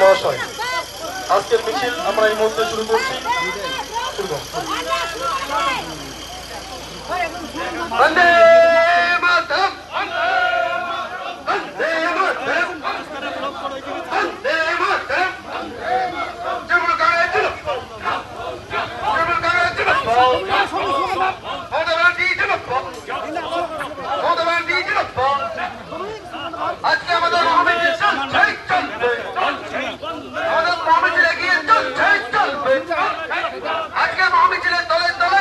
মহাশয়, আজকের মিছিল আমরা এই মুহূর্তে শুরু করছি। বন্দে মাতরম, বন্দে মাতরম, বন্দে মাতরম। তৃণমূল কংগ্রেস জিন্দাবাদ, তৃণমূল কংগ্রেস জিন্দাবাদ, মমতা ব্যানার্জি জিন্দাবাদ, মমতা ব্যানার্জি জিন্দাবাদ। আজকে আমাদের মহামিছিল চলবে, আমাদের মহামিছিল এগিয়ে চলবে। আজকে মহামিছিলের দলে দলে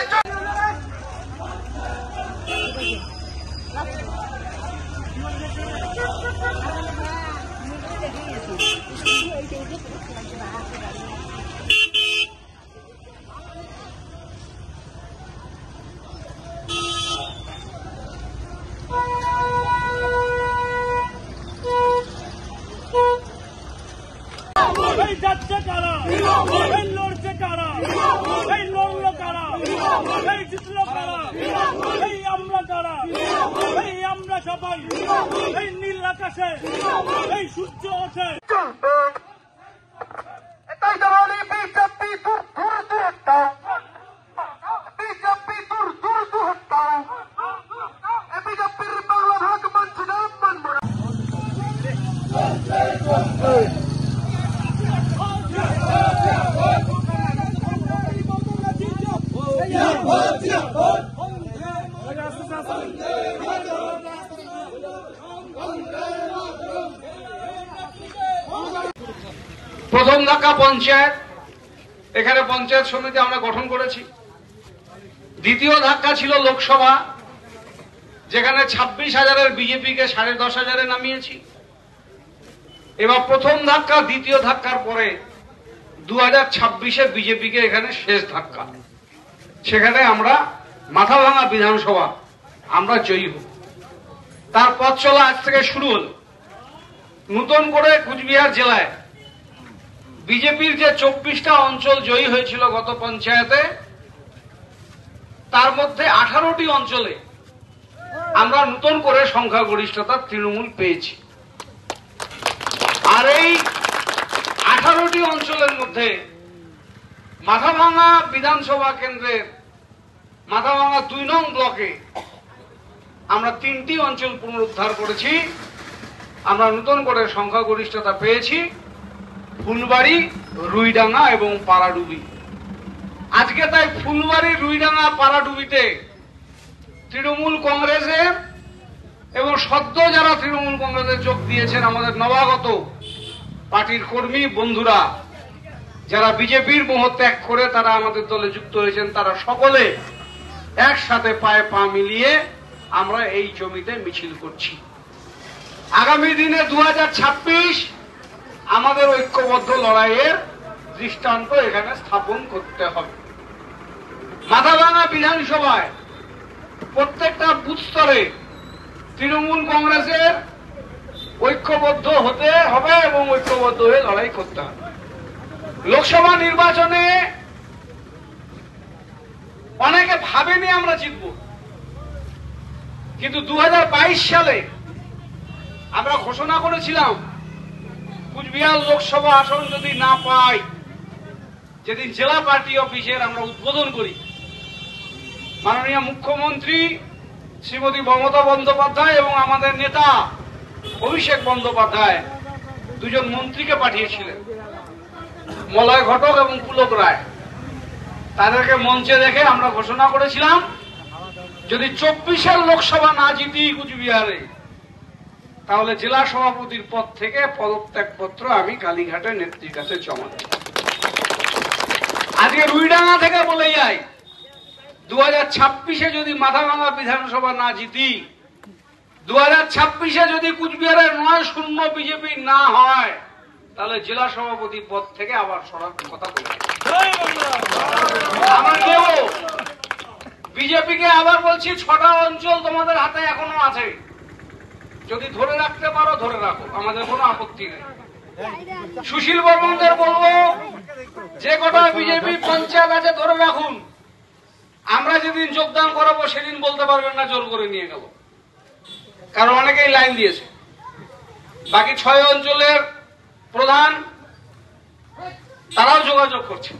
যাচ্ছে কারা, এই লড়ছে কারা, এই লড়লো কারা, এই জিতলো কারা, এই আমরা কারা, এই আমরা সবাই, এই নীল আকাশে এই সূর্য ওঠে। এটাই তো বলি বিজেপি দূর দূর দূর হটাও, বিজেপি দূর দূর দূর হটাও। বিজেপির বাংলা ভাগ মানছি না, মানব না। প্রথম ধাক্কা পঞ্চায়েত, এখানে পঞ্চায়েত সমিতি আমরা গঠন করেছি। দ্বিতীয় ধাক্কা ছিল লোকসভা, যেখানে 26,000-এর বিজেপিকে 10,500-এ নামিয়েছি। এবার প্রথম ধাক্কা, দ্বিতীয় ধাক্কার পরে 2026-এ বিজেপিকে এখানে শেষ ধাক্কা, সেখানে আমরা মাথাভাঙা বিধানসভা আমরা জয়ী হব। তার পথ চলা আজ থেকে শুরু হল। নতুন করে কুচবিহার জেলায় বিজেপির যে 24টা অঞ্চল জয়ী হয়েছিল গত পঞ্চায়েতে, তার মধ্যে 18টি অঞ্চলে আমরা নতুন করে সংখ্যাগরিষ্ঠতা তৃণমূল পেয়েছি। আর এই 18টি অঞ্চলের মধ্যে মাথাভাঙা বিধানসভা কেন্দ্রের মাথাভাঙা 2 নং ব্লকে আমরা 3টি অঞ্চল পুনরুদ্ধার করেছি। আমরা নতুন করে সংখ্যাগরিষ্ঠতা পেয়েছি ফুলবাড়ি, রুইডাঙ্গা এবং পাড়াডুবি। আজকে তাই ফুলবাড়ি, রুইডাঙ্গা, পাড়াডুবিতে তৃণমূল কংগ্রেসের এবং সদ্য যারা তৃণমূল কংগ্রেসে যোগ দিয়েছেন আমাদের নবাগত পার্টির কর্মী বন্ধুরা, যারা বিজেপির মোহ ত্যাগ করে তারা আমাদের দলে যুক্ত হয়েছেন, তারা সকলে একসাথে পায়ে পা মিলিয়ে আমরা এই জমিতে মিছিল করছি। আগামী দিনে 2026 আমাদের ঐক্যবদ্ধ লড়াইয়ের দৃষ্টান্ত এখানে স্থাপন করতে হবে। মাথাভাঙা বিধানসভায় প্রত্যেকটা বুথ স্তরে তৃণমূল কংগ্রেসের ঐক্যবদ্ধ হতে হবে এবং ঐক্যবদ্ধ হয়ে লড়াই করতে হবে। লোকসভা নির্বাচনে অনেকে ভাবেনি আমরা জিতব, কিন্তু 2022 সালে আমরা ঘোষণা করেছিলাম কুচবিহার লোকসভা আসন যদি না পাই, যেদিন জেলা পার্টি অফিসের আমরা উদ্বোধন করি, মাননীয় মুখ্যমন্ত্রী শ্রীমতী মমতা বন্দ্যোপাধ্যায় এবং আমাদের নেতা অভিষেক বন্দ্যোপাধ্যায় 2 জন মন্ত্রীকে পাঠিয়েছিলেন, মলয় ঘটক এবং পুলক রায়। তাদেরকে মঞ্চে দেখে আমরা ঘোষণা করেছিলাম যদি 24-এর লোকসভা না জিতি কুচবিহারে, তাহলে জেলা সভাপতির পদ থেকে পদত্যাগপত্র আমি কালীঘাটের নেত্রীর কাছে জমা দেব। আজকে রুইডাঙ্গা থেকে বলে যাই, 2026-এ যদি মাথাভাঙা বিধানসভা না জিতি, 2026-এ যদি কুচবিহারের 9-0 বিজেপি না হয়, তাহলে জেলা সভাপতি পদ থেকে আবার সরার কথা বলে আমরা নেব। বিজেপিকে আবার বলছি, 6টা অঞ্চল তোমাদের হাতে এখনো আছে, যদি ধরে রাখতে পারো ধরে রাখো, আমাদের কোনো আপত্তি নেই। সুশীল বর্মনদের বলবো, যে কটা বিজেপি পঞ্চায়েত আছে ধরে রাখুন। আমরা যেদিন যোগদান করাবো সেদিন বলতে পারবেন না জোর করে নিয়ে গেল, কারণ অনেকেই লাইন দিয়েছে। বাকি 6 অঞ্চলের প্রধান তারাও যোগাযোগ করছে।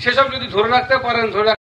সেসব যদি ধরে রাখতে পারেন, ধরে